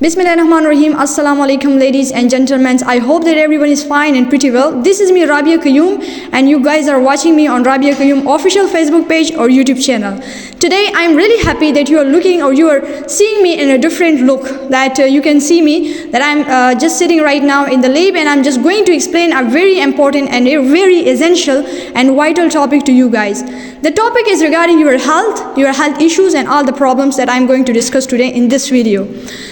Bismillahirrahmanirrahim. Assalamu alaikum, ladies and gentlemen. I hope that everyone is fine and pretty well. This is me, Rabia Qayyum, and you guys are watching me on Rabia Qayyum official Facebook page or YouTube channel. Today, I'm really happy that you are looking or you are seeing me in a different look. That you can see me that I'm just sitting right now in the lab, and I'm just going to explain a very important and a very essential and vital topic to you guys. The topic is regarding your health issues, and all the problems that I'm going to discuss today in this video.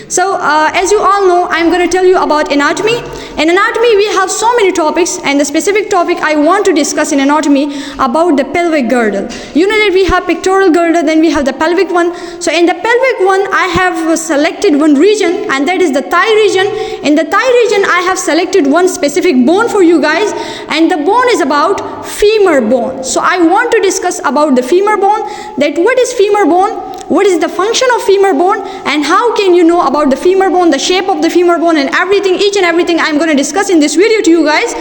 So as you all know, I'm going to tell you about anatomy. In anatomy, we have so many topics, and the specific topic I want to discuss in anatomy about the pelvic girdle. You know that we have pectoral girdle, then we have the pelvic one. So in the pelvic one, I have selected one region, and that is the thigh region. In the thigh region, I have selected one specific bone for you guys, and the bone is about femur bone. So I want to discuss about the femur bone, that what is femur bone, what is the function of femur bone, and how can you know about the femur bone, the shape of the femur bone, and everything, each and everything I'm going to discuss in this video to you guys,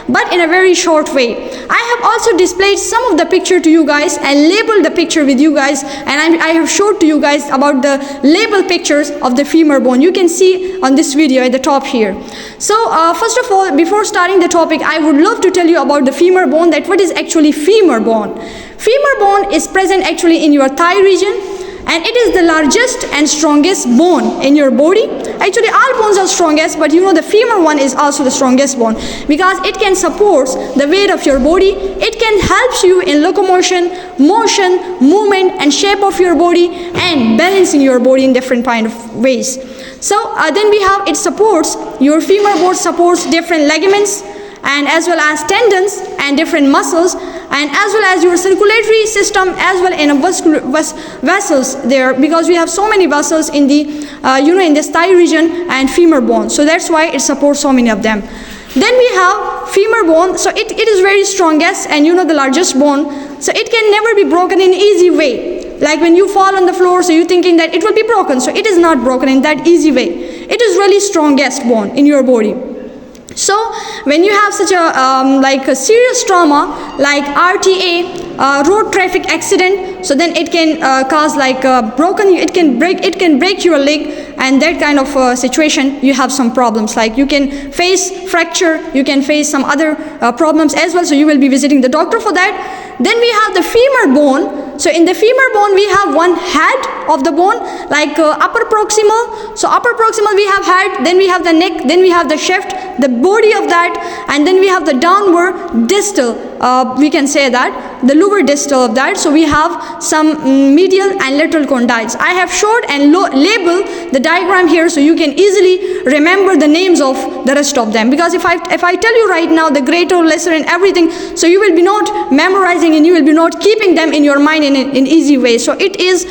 but in a very short way. I have also displayed some of the picture to you guys and labeled the picture with you guys, and I have showed to you guys about the label pictures of the femur bone. You can see on this video at the top here. So first of all, before starting the topic, I would love to tell you about the femur bone, that what is actually femur bone. Femur bone is present actually in your thigh region, and it is the largest and strongest bone in your body. Actually, all bones are strongest, but you know the femur one is also the strongest bone because it can support the weight of your body. It can help you in locomotion, motion, movement, and shape of your body, and balancing your body in different kind of ways. So then we have, it supports, your femur bone supports different ligaments, and as well as tendons and different muscles, and as well as your circulatory system, as well in vessels there, because we have so many vessels in the in this thigh region and femur bone. So that's why it supports so many of them. Then we have femur bone. So it is very strongest and the largest bone. So it can never be broken in easy way. Like when you fall on the floor, so you're thinking that it will be broken. So it is not broken in that easy way. It is really strongest bone in your body. So when you have such a serious trauma like RTA, road traffic accident, so then it can cause it can break your leg, and that kind of situation you have some problems, like you can face fracture, you can face some other problems as well, so you will be visiting the doctor for that. Then we have the femur bone. So in the femur bone, we have one head of the bone, like upper proximal. So upper proximal we have head, then we have the neck, then we have the shaft, the body of that, and then we have the downward distal, we can say that, the lower distal of that. So we have some medial and lateral condyles. I have showed and labeled the diagram here so you can easily remember the names of the rest of them, because if I tell you right now the greater, lesser, and everything, so you will be not memorizing and you will be not keeping them in your mind in easy way. So it is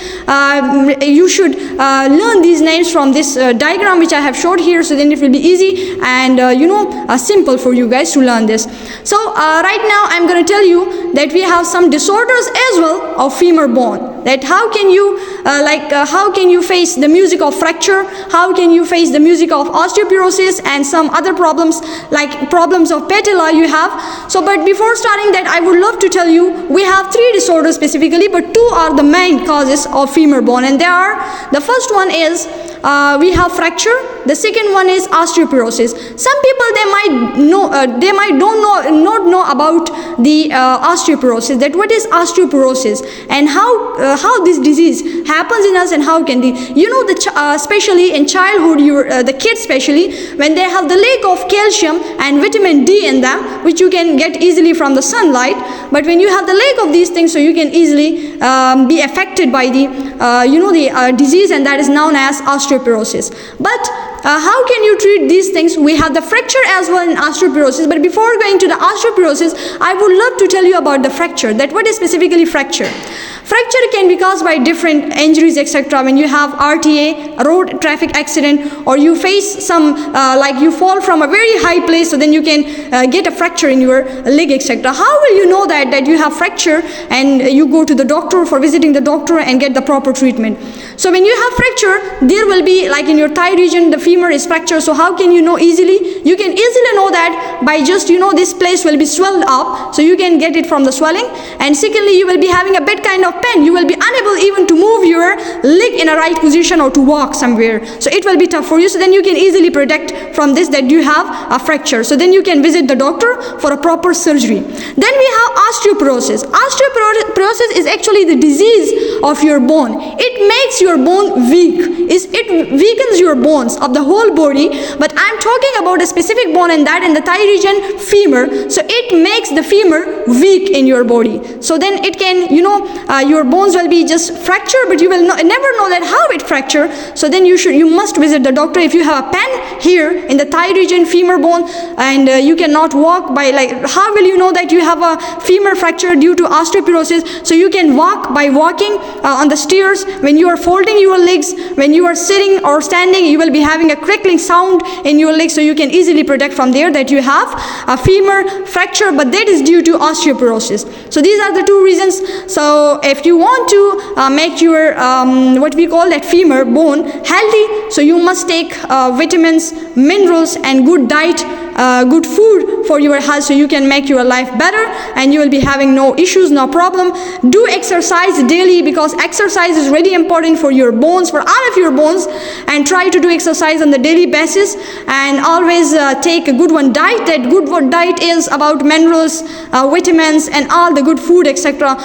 you should learn these names from this diagram which I have showed here, so then it will be easy and simple for you guys to learn this. So right now I'm going to tell you that we have some disorders as well of femur bone, that how can you face the music of fracture, how can you face the music of osteoporosis, and some other problems like problems of patella you have. So but before starting that, I would love to tell you we have 3 disorders specifically, but 2 are the main causes of femur bone, and they are, the first one is we have fracture, the second one is osteoporosis. Some people they might not know about the osteoporosis, that what is osteoporosis and how this disease happens in us, and how can especially in childhood, the kids especially, when they have the lack of calcium and vitamin D in them, which you can get easily from the sunlight, but when you have the lack of these things, so you can easily be affected by the disease, and that is known as osteoporosis. But how can you treat these things? We have the fracture as well in osteoporosis, but before going to the osteoporosis, I would love to tell you about the fracture, that what is specifically fracture. Fracture can be caused by different injuries, etc. When you have RTA, a road traffic accident, or you face some, you fall from a very high place, so then you can get a fracture in your leg, etc. How will you know that you have fracture, and you go to the doctor for visiting the doctor and get the proper treatment? So when you have fracture, there will be, like in your thigh region, the femur is fractured. So how can you know easily? You can easily know that by just, this place will be swelled up, so you can get it from the swelling. And secondly, you will be having a bit kind of pain. You will be unable even to move your leg in a right position or to walk somewhere. So it will be tough for you. So then you can easily predict from this that you have a fracture. So then you can visit the doctor for a proper surgery. Then we have osteoporosis. Osteoporosis is actually the disease of your bone. It makes your bone weak. It weakens your bones of the whole body, but I'm talking about a specific bone, and that in the thigh region, femur. So it makes the femur weak in your body. So then it can, your bones will be just fractured, but you will never know that how it fractured. So then you must visit the doctor. If you have a pain here in the thigh region, femur bone, and you cannot walk by, how will you know that you have a femur fracture due to osteoporosis? So you can walk by walking on the stairs. When you are folding your legs, when you are sitting or standing, you will be having a crackling sound in your legs. So you can easily predict from there that you have a femur fracture, but that is due to osteoporosis. So these are the two reasons. So if you want to make your what we call that femur bone healthy, so you must take vitamins, minerals, and good diet, good food for your health, so you can make your life better and you will be having no issues, no problem. Do exercise daily, because exercise is really important for your bones, for all of your bones, and try to do exercise on the daily basis. And always take a good diet. That good diet is about minerals, vitamins, and all the good food, etc.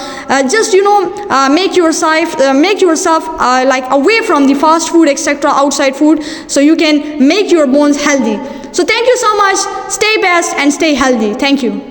Just make yourself away from the fast food, etc., outside food, so you can make your bones healthy. So thank you so much. Stay best and stay healthy. Thank you.